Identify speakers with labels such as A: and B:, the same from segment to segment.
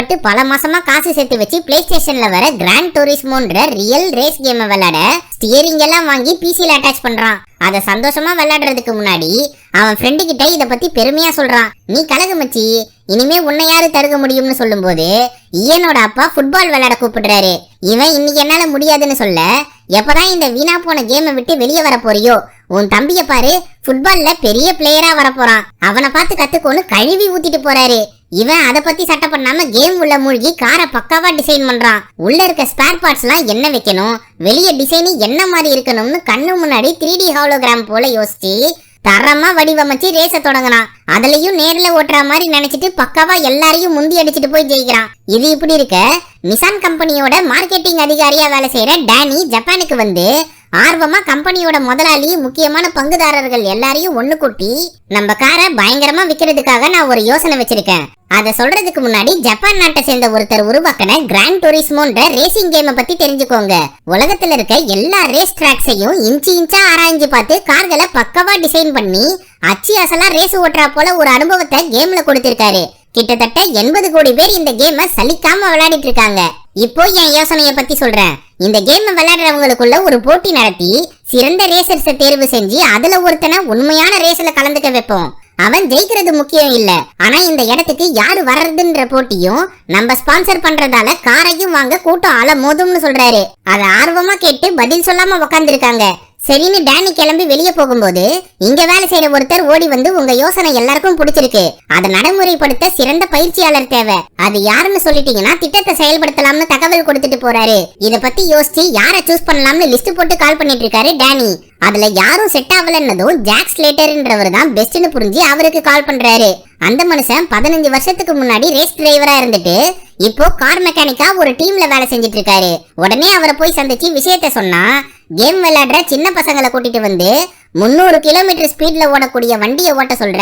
A: கஷ்டப்பட்டு பல மாசமா காசு சேர்த்து வச்சு பிளே ஸ்டேஷன்ல வர கிராண்ட் டூரிஸ்மோன்ற ரியல் ரேஸ் கேம் விளையாட ஸ்டியரிங் எல்லாம் வாங்கி பிசில அட்டாச் பண்றான். அத சந்தோஷமா விளையாடுறதுக்கு முன்னாடி அவன் ஃப்ரெண்டு கிட்ட இத பத்தி பெருமையா சொல்றான். நீ கலகு மச்சி, இனிமே உன்னை யாரு தடுக்க முடியும்னு சொல்லும் போது இயனோட அப்பா ஃபுட்பால் விளையாட கூப்பிடுறாரு. இவன் இன்னைக்கு என்னால முடியாதுன்னு சொல்ல, எப்பதான் இந்த வீணா போன கேமை விட்டு வெளியே வர போறியோ, உன் தம்பிய பாரு ஃபுட்பால்ல பெரிய பிளேயரா வர போறான், அவனை பார்த்து கத்துக்கோன்னு கழுவி ஊத்திட்டு போறாரு. இவன் அத பத்தி சட்டை பண்ணாம கேம் உள்ள மூழ்கி காரை பக்காவா டிசைன் பண்றான். உள்ள இருக்க ஸ்பேர் பார்ட்ஸ் எல்லாம் என்ன வைக்கணும், வெளிய டிசைன் என்ன மாதிரி இருக்கணும்னு கண்ணு முன்னாடி 3D ஹாலோகிராம் போல யோசிச்சு தரமா வடிவமைச்சு ரேஸ தொடங்கினான். அதுலயும் நேர்ல ஓட்டுற மாதிரி நினைச்சிட்டு பக்காவா எல்லாரையும் முந்தி அடிச்சிட்டு போய் ஜெயிக்கிறான். இது இப்படி இருக்க நிசான் கம்பெனியோட மார்க்கெட்டிங் அதிகாரியா வேலை செய்யற டேனி ஜப்பானுக்கு வந்து ஆர்வமா கம்பெனியோட முதலாளி முக்கியமான பங்குதாரர்கள் எல்லாரையும் ஒண்ணு கூட்டி நம்ம காரை பயங்கரமா விக்கிறதுக்காக நான் ஒரு யோசனை வச்சிருக்கேன். அத சொல்றதுக்கு முன்னாடி ஜப்பான் நாட்டை சேர்ந்த ஒருத்தர் உருவாக்கின கிராண்ட் டூரிஸ்மோன்ற ரேசிங் கேமை பத்தி தெரிஞ்சுக்கோங்க. உலகத்துல இருக்க எல்லா ரேஸ் டிராக்ஸையும் இன்ச்சா ஆராய்ஞ்சு பார்த்து கார்களை பக்கவா டிசைன் பண்ணி அச்சு அசலா ரேஸ் ஓட்டுறா போல ஒரு அனுபவத்தை கேம்ல கொடுத்திருக்காரு. கிட்டத்தட்ட 80 கோடி பேர் இந்த கேமை சலிக்காம விளையாடிட்டு இருக்காங்க. இப்போ என் யோசனைய பத்தி சொல்றேன். இந்த கேம் விளையாடுறவங்களுக்குள்ள ஒரு போட்டி நடத்தி சிறந்த ரேசர்ஸை தேர்வு செஞ்சு அதுல ஒருத்தனை உண்மையான ரேஸ்ல கலந்துக்க வைப்போம். அவன் ஜெயிக்கிறது முக்கியம் இல்ல, ஆனா இந்த இடத்துக்கு யாரு வர்றதுன்ற போட்டியும் நம்ம ஸ்பான்சர் பண்றதால காரையும் வாங்க கூட்டம் அல மோதும்னு சொல்றாரு. அத ஆர்வமா கேட்டு பதில் சொல்லாம உக்காந்துருக்காங்க. சரின்னு டேனி கிளம்பி வெளியே போகும்போது இங்க வேலை செய்யற ஒருத்தர் ஓடி வந்து, உங்க யோசனை எல்லாருக்கும் பிடிச்சிருக்கு, அதை நடைமுறைப்படுத்த சிறந்த பயிற்சியாளர் தேவை, அது யாருன்னு சொல்லிட்டீங்கன்னா திட்டத்தை செயல்படுத்தலாம்னு தகவல் கொடுத்துட்டு போறாரு. இத பத்தி யோசிச்சு யாரை சூஸ் பண்ணலாம்னு லிஸ்ட் போட்டு கால் பண்ணிட்டு இருக்காரு டேனி. அதுல யாரும் செட் ஆகலன்னதும் ஜாக் ஸ்லேட்டர்ன்றவர் தான் பெஸ்ட்னு புரிஞ்சு அவருக்கு கால் பண்றாரு. அந்த மனுஷன் 15 வருஷத்துக்கு முன்னாடி ரேஸ் டிரைவரா இருந்துட்டு இப்போ கார் மெக்கானிக்கா ஒரு டீம்ல வேலை செஞ்சிட்டு இருக்காரு. உடனே அவரை போய் சந்திச்சு விஷயத்த சொன்னா, கேம் விளையாடுற சின்ன பசங்களை கூட்டிட்டு வந்து 300 கிலோமீட்டர் ஸ்பீட்ல ஓடக்கூடிய வண்டியை ஓட்ட சொல்ற,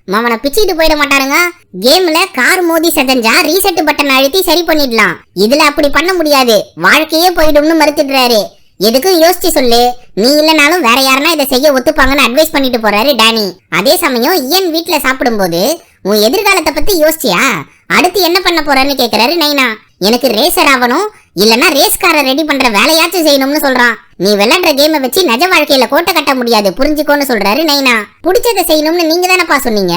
A: அவனை பிச்சுக்கிட்டு போயிட மாட்டாருங்க. கேம்ல கார் மோதி செதஞ்சா ரீசெட் பட்டன் அழுத்தி சரி பண்ணிடலாம், இதுல அப்படி பண்ண முடியாது, வாழ்க்கையே போயிடும்னு மறுத்துடுறாரு. எதுக்கும் யோசிச்சு சொல்லு, நீ இல்லனாலும் வேற யாருன்னா இதை செய்ய ஒத்துப்பாங்கன்னு அட்வைஸ் பண்ணிட்டு போறாரு டேனி. அதே சமயம் இயன் வீட்டுல சாப்பிடும் போது, உன் எதிர்காலத்தை பத்தி யோசிச்சியா, அடுத்து என்ன பண்ண போறன்னு கேக்குறாரு நைனா. எனக்கு ரேசர் ஆகணும், இல்லன்னா ரேஸ்கார ரெடி பண்ற வேலையாச்சும் செய்யணும்னு சொல்றான். நீ விளையாடுற கேமை வச்சு நிஜ வாழ்க்கையில கோட்டை கட்ட முடியாது, புரிஞ்சுக்கோன்னு சொல்றாரு நைனா. பிடிச்சதை செய்யணும்னு நீங்க தானப்பா சொன்னீங்க,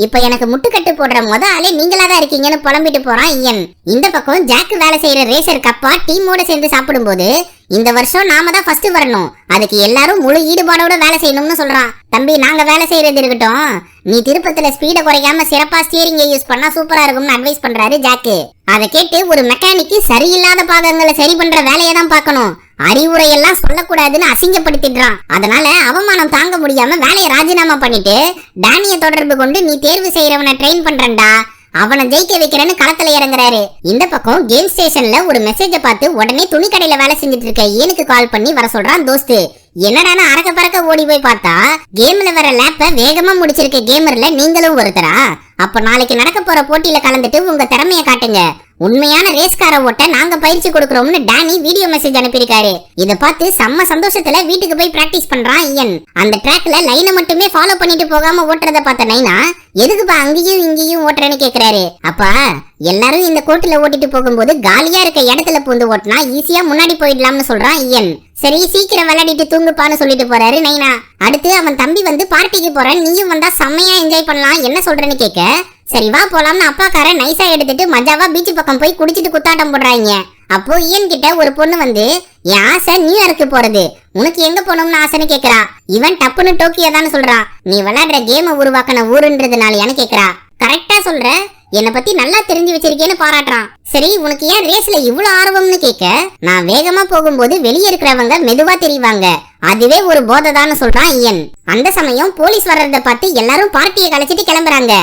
A: இப்ப எனக்கு முட்டுக்கட்டு போடுற ஆளே நீங்களாதான் இருக்கீங்கன்னு புலம்பிட்டு போறான் இயன். இந்த பக்கம் ஜாக் வேலை செய்யற ரேசர் கப்பா டீமோட சேர்ந்து சாப்பிடும் போது, இந்த வருஷம் நாம தான் ஃபர்ஸ்ட் வரணும், அதுக்கு எல்லாரும் முழு ஈடுபாடோட வேலை செய்யணும்னு சொல்றான். தம்பி, நாங்க வேலை செய்யறது இருக்கட்டும், நீ திருப்பத்துல ஸ்பீட குறைக்காம சிறப்பா ஸ்டீரிங் யூஸ் பண்ணா சூப்பரா இருக்கும்னு அட்வைஸ் பண்றாரு ஜாக்கு. அதை கேட்டு ஒரு மெக்கானிக்கு சரியில்லாத பாகங்களை சரி பண்ற வேலையை தான் பார்க்கணும், அறிவுரையெல்லாம் சொல்லக்கூடாதுன்னு அசிங்கப்படுத்திடுறான். அதனால அவமானம் தாங்க முடியாம வேலையை ராஜினாமா பண்ணிட்டு டேனிய தொடர்பு கொண்டு, நீ தேர்வு செய்யறவனை ட்ரெயின் பண்றேன்டா, அவனை ஜெயிக்க வைக்கிறேன்னு களத்துல இறங்குறாரு. இந்த பக்கம் கேம் ஸ்டேஷன்ல ஒரு மெசேஜ பார்த்து உடனே துணி கடையில வேலை செஞ்சுட்டு இருக்க ஏனுக்கு கால் பண்ணி வர சொல்றான் தோஸ்து. என்னடான அரக்க பறக்க ஓடி போய் பார்த்தா கேம்ல வர லேப்ப வேகமா முடிச்சிருக்க கேமர்ல நீங்களும் ஒருத்தரா? அப்ப நாளைக்கு நடக்க போற போட்டியில கலந்துட்டு உங்க திறமைய காட்டுங்க, உண்மையான ரேஸ்கார ஓட்ட நாங்க பயிற்சி கொடுக்கறோம்னு டேனி வீடியோ மெசேஜ் அனுப்பியிருக்காரு. இத பார்த்து செம்ம சந்தோஷத்துல வீட்டுக்கு போய் பிராக்டிஸ் பண்றான் இயன். அந்த ட்ராக்ல லைனை மட்டுமே ஃபாலோ பண்ணிட்டு போகாம ஓட்டுறத பார்த்த நைனா, எதுக்குப்பா அங்கேயும் இங்கேயும் ஓட்டுறேன்னு கேக்குறாரு. அப்பா, எல்லாரும் இந்த கோட்டுல ஓட்டிட்டு போகும்போது காலியா இருக்க இடத்துல பூந்து ஓட்டினா ஈஸியா முன்னாடி போயிடலாம்னு சொல்றான் இயன். சரி, சீக்கிரம் விளையாடிட்டு தூங்குப்பான்னு சொல்லிட்டு போறாரு நைனா. அடுத்து அவன் தம்பி வந்து பார்ட்டிக்கு போறேன், நீயும் வந்தா செம்மையா என்ஜாய் பண்ணலாம், என்ன சொல்றேன்னு கேட்க, சரி வா போலாம்னு அப்பாக்காரன் நைஸா எடுத்துட்டு மஜாவா பீச் பக்கம் போய் குடிச்சிட்டு குத்தாட்டம் போடுறாங்க. அப்போ இயன் கிட்ட ஒரு பொண்ணு வந்து, என் ஆசை நியூயார்க்கு போறது, உனக்கு எங்க போனோம்னு ஆசைன்னு கேக்குறா. இவன் டப்புன்னு டோக்கியோ தானே சொல்றான். நீ விளையாடுற கேம உருவாக்கின ஊருன்றதுனாலயான்னு கேக்குறா. கரெக்டா சொல்ற, என்னை பத்தி நல்லா தெரிஞ்சு வச்சிருக்கேன்னு பாராட்டுறான். சரி, உனக்கு ஏன் ரேஸ்ல இவ்வளவு ஆர்வம்னு கேட்க, நான் வேகமா போகும்போது வெளியே இருக்கிறவங்க மெதுவா தெரிவாங்க, அதுவே ஒரு போதைதான்னு சொல்றான் இயன். அந்த சமயம் போலீஸ் வர்றத பார்த்து எல்லாரும் பார்ட்டியை கலைச்சிட்டு கிளம்புறாங்க.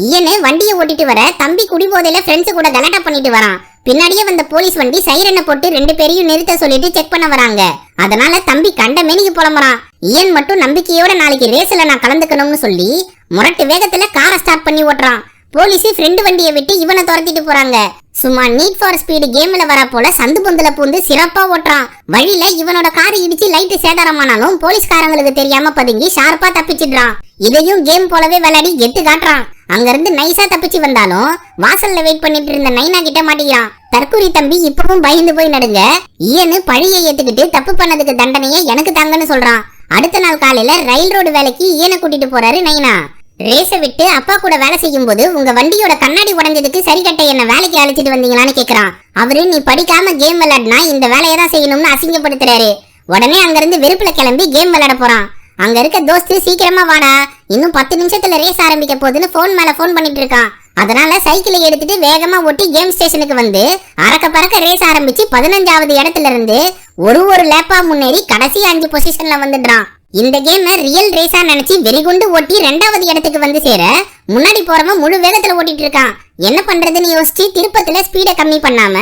A: இயனு வண்டியை ஓட்டிட்டு வர, தம்பி குடிபோதையில ஃப்ரெண்ட்ஸ் கூட கலாட்டா பண்ணிட்டு வரான். பின்னாடியே வந்த போலீஸ் வண்டி சைரனை போட்டு 2 பேரையும் நிறுத்த சொல்லிட்டு செக் பண்ண வராங்க. அதனால தம்பி கண்ட மேனிக்கு புலம்புறான். இயன் மட்டும் நம்பிக்கையோட நாளைக்கு ரேஸ்ல நான் கலந்துக்கணும்னு சொல்லி முரட்டு வேகத்துல காரை ஸ்டார்ட் பண்ணி ஓட்டுறான். போலீஸ் ஃப்ரெண்டு வண்டியை விட்டு இவனை துரத்திட்டு போறாங்க. சும்மா நீட் ஃபார் ஸ்பீடு கேம்ல வர போல சந்து பொந்துல பூந்து சிறப்பா ஓட்டுறான். வழியில இவனோட கார் இடிச்சு லைட் சேதாரமானாலும் போலீஸ்காரங்களுக்கு தெரியாம பதுங்கி ஷார்ப்பா தப்பிச்சிடுறான். இதையும் கேம் போலவே விளையாடி கெத்து காட்டுறான். அங்க இருந்து நைஸா தப்பிச்சு வந்தாலும் வாசல்ல வெயிட் பண்ணிட்டு இருந்த நைனா கிட்ட மாட்டிக்கிறான். தற்கூரி தம்பி இப்பவும் பயந்து போய் நடுங்க. ஈயனு பழியை ஏத்துக்கிட்டு தப்பு பண்ணதுக்கு தண்டனையை எனக்கு தாங்கன்னு சொல்றான். அடுத்த நாள் காலையில ரயில் ரோடு வேலைக்கு ஈயனை கூட்டிட்டு போறாரு நைனா. ரேஸ விட்டு அப்பா கூட வேலை செய்யும் போது உங்க வண்டியோட கண்ணாடி உடைஞ்சதுக்கு சரி கட்ட என்ன வேலைக்கு அழைச்சிட்டு வந்தீங்களான்னு கேக்குறான். அவரு நீ படிக்காம கேம் விளையாடினா இந்த வேலையை தான் செய்யணும்னு அசிங்கப்படுத்துறாரு. உடனே அங்க இருந்து வெறுப்புல கிளம்பி கேம் விளையாட போறான். அங்க இருக்க தோஸ்து சீக்கிரமா வாடா, இன்னும் 10 நிமிஷத்துல ரேஸ் ஆரம்பிக்க போகுதுன்னு போன் மேல போன் பண்ணிட்டு இருக்கான். அதனால சைக்கிளை எடுத்துட்டு வேகமா ஓட்டி கேம் ஸ்டேஷனுக்கு வந்து அறக்க பறக்க ரேஸ் ஆரம்பிச்சு 15வது இடத்துல இருந்து ஒரு லேப்பா முன்னேறி கடைசி 5 பொசிஷன்ல வந்துடுறான். இந்த கேம் ரியல் ரேஸா நினைச்சு வெறிகுண்டு ஓட்டி 2வது இடத்துக்கு வந்து சேர முன்னாடி போறவன் முழு வேகத்துல ஓட்டிட்டு இருக்கான். என்ன பண்றதுன்னு யோசிச்சு திருப்பத்துல ஸ்பீட கம்மி பண்ணாம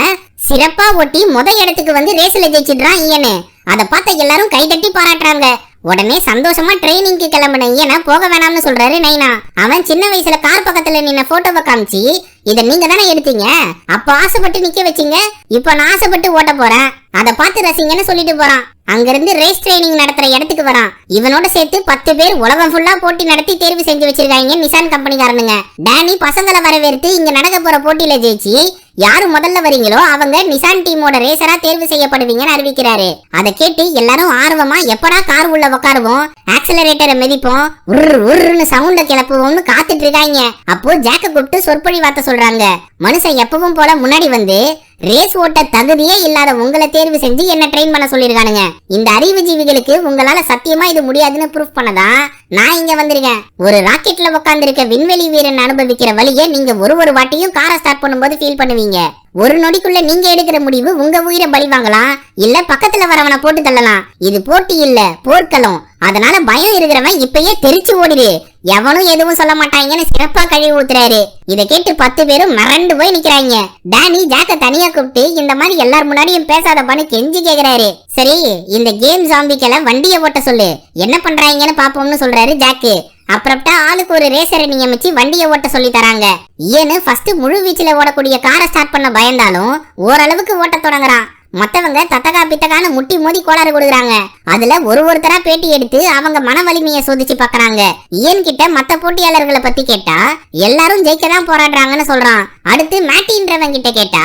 A: சிறப்பா ஓட்டி இடத்துக்கு வந்து ரேஸ்ல ஜெயிச்சிடுறான் ஈயனு. அதை பார்த்த எல்லாரும் கைதட்டி பாராட்டுறாங்க. உடனே சந்தோஷமா ட்ரைனிங்க்கு கிளம்பின ஈயனை போக வேணாம்னு சொல்றாரு நைனா. அவன் சின்ன வயசுல கார் பக்கத்துல நின்ன போட்டோவை காமிச்சு இத நீங்க தானே எடுத்தீங்க, அப்ப ஆசைப்பட்டு நிக்க வச்சீங்க, இப்ப நான் ஆசைப்பட்டு ஓட்ட போறேன், அதை பார்த்து ரசிங்கன்னு சொல்லிட்டு போறான். அங்கிருந்து ரேஸ் ட்ரைனிங் நடத்துற இடத்துக்கு வரான். இவனோட சேர்த்து 10 பேர் உலகம் ஃபுல்லா போட்டி நடத்தி தேர்வு செஞ்சு வச்சிருக்காங்க நிசான் கம்பெனிக்காரனுங்க. டேனி பசங்களை வரவேற்று இங்க நடக்க போற போட்டியில ஜெயிச்சு யாரு முதல்ல வரீங்களோ அவங்க நிசான் டீமோட ரேசரா தேர்வு செய்யப்படுவீங்கன்னு அறிவிக்கிறாரு. அதை கேட்டு எல்லாரும் ஆர்வமா எப்படா கார் உள்ள உட்காருவோம், ஆக்சலரேட்டரை மிதிப்போம், உருன்னு சவுண்ட கிளப்புவோம்னு காத்துட்டு இருக்காங்க. அப்போ ஜாக்க கூப்பிட்டு சொற்பொழி வார்த்தை சொல்றாங்க. மனுஷன் எப்பவும் போல முன்னாடி வந்து ரேஸ் ஓட்ட தகுதியே இல்லாத உங்களை தேர்வு செஞ்சு என்ன ட்ரெயின் பண்ண சொல்லிருக்கானுங்க. இந்த அறிவு ஜீவிகளுக்கு உங்களால சத்தியமா இது முடியாதுன்னு ப்ரூஃப் பண்ணதான் நான் இங்க வந்திருக்கேன். ஒரு ராக்கெட்ல உட்கார்ந்து இருக்க விண்வெளி வீரன் அனுபவிக்கிற வழியை நீங்க ஒரு வாட்டியும் காரை ஸ்டார்ட் பண்ணும்போது ஃபீல் பண்ணுவீங்க. ஒரு நொடிக்குள்ள நீங்க எடுக்கிற முடிவு உங்க உயிரை பலி வாங்கலாம், இல்ல பக்கத்துல வரவனை போட்டு தள்ளலாம். இது போட்டி இல்ல, போர்க்களம். அதனால பயம் இருக்கிறவன் இப்பயே தெரிச்சு ஓடிடு, எவனும் எதுவும் சொல்ல மாட்டாங்கன்னு சிறப்பா கழுவி ஊத்துறாரு. இதை கேட்டு 10 பேரும் மறண்டு போய் நிக்கிறாங்க. டேனி ஜாக்க தனியா கூப்பிட்டு இந்த மாதிரி எல்லார் முன்னாடியும் பேசாதப்பான்னு கெஞ்சி கேக்குறாரு. சரி, இந்த கேம் ஜாம்பிக்கல வண்டியை ஓட்ட சொல்லு, என்ன பண்றாங்கன்னு பாப்போம்னு சொல்றாரு ஜாக்கு. அப்புறம்டா ஆளுக்கு ஒரு ரேசரை நியமிச்சு வண்டியை ஓட்ட சொல்லி தராங்க. ஏன்னு ஃபர்ஸ்ட் முழு வீச்சுல ஓடக்கூடிய காரை ஸ்டார்ட் பண்ண பயந்தாலும் ஓரளவுக்கு ஓட்ட தொடங்குறான். மத்தவங்க தத்தகா பித்தகான்னு முட்டி மோதி கோளாறு கொடுக்குறாங்க. அதுல ஒருத்தரா பேட்டி எடுத்து அவங்க மன வலிமையை சோதிச்சு பாக்குறாங்க. ஏன் கிட்ட மத்த போட்டியாளர்களை பத்தி கேட்டா எல்லாரும் ஜெயிக்கதான் போராடுறாங்கன்னு சொல்றான். அடுத்து மேட்டின்றவங்க கிட்ட கேட்டா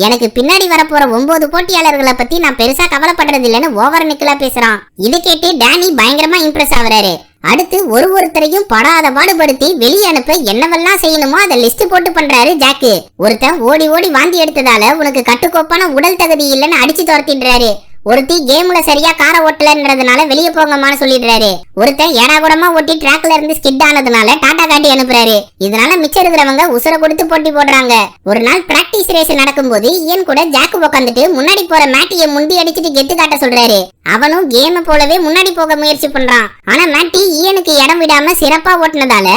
A: எனக்கு பின்னாடி வரப்போற 9 போட்டியாளர்களை பத்தி நான் பெருசா கவலைப்படுறது இல்லைன்னு ஓவர் நிக்கலா பேசுறான். இதை கேட்டு டேனி பயங்கரமா இம்ப்ரெஸ் ஆகுறாரு. அடுத்து ஒருத்தரையும் படாத பாடுபடுத்தி வெளியே அனுப்ப என்னவெல்லாம் செய்யணுமோ அதை லிஸ்ட் போட்டு பண்றாரு ஜாக்கு. ஒருத்தன் ஓடி வாந்தி எடுத்ததால உனக்கு கட்டுக்கோப்பான உடல் தகுதி இல்லைன்னு அடிச்சு துரத்திடுறாரு. ஒருத்தி கேம்ல சரியா காரை ஓட்டலன்றதுனால வெளியே போங்கம்மான்னு சொல்லிடுறாரு. ஒருத்தன் ஏடாகூடமா ஓட்டி டிராக்ல இருந்து ஸ்கிட் ஆனதுனால டாடா காட்டி அனுப்புறாரு. இதனால மிச்சம் இருக்கிறவங்க உசுர கொடுத்து போட்டி போடுறாங்க. ஒரு நாள் பிராக்டிஸ் ரேஸ் நடக்கும்போது ஏன் கூட ஜாக்கு உட்காந்துட்டு முன்னாடி போற மேட்டியை முந்தி அடிச்சுட்டு கெத்து காட்ட சொல்றாரு. அவனும் கேம போலவே முன்னாடி போக முயற்சி பண்றான். ஆனா மேட்டி ஈயனுக்கு இடம் விடாம சிறப்பா ஓட்டுனதால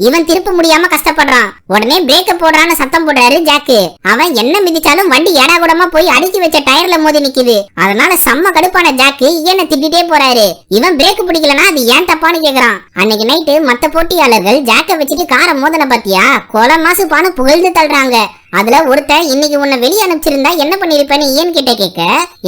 A: இவன் திருப்ப முடியாம கஷ்டப்படுறான். உடனே பிரேக்க போடுறான்னு சத்தம் போடுறாரு ஜாக்கு. அவன் என்ன மிதிச்சாலும் வண்டி ஏடாகூடமா போய் அடுக்கி வச்ச டயர்ல மோதி நிக்குது. அதனால செம்ம கடுப்பான ஜாக்கு ஈயனை திட்டிட்டே போறாரு. இவன் பிரேக் பிடிக்கலனா அது ஏன் தப்பான்னு கேக்குறான். அன்னைக்கு நைட்டு மத்த போட்டியாளர்கள் ஜாக்க வச்சுட்டு காரை மோதன பாத்தியா, கொலை மாசுப்பான்னு புகழ்ந்து தள்ளுறாங்க. அதுல ஒருத்தன் இன்னைக்கு உன்னை வெளியே அனுப்பிச்சிருந்தா என்ன பண்ணிருப்பேன்னு ஈயன் கிட்ட கேட்க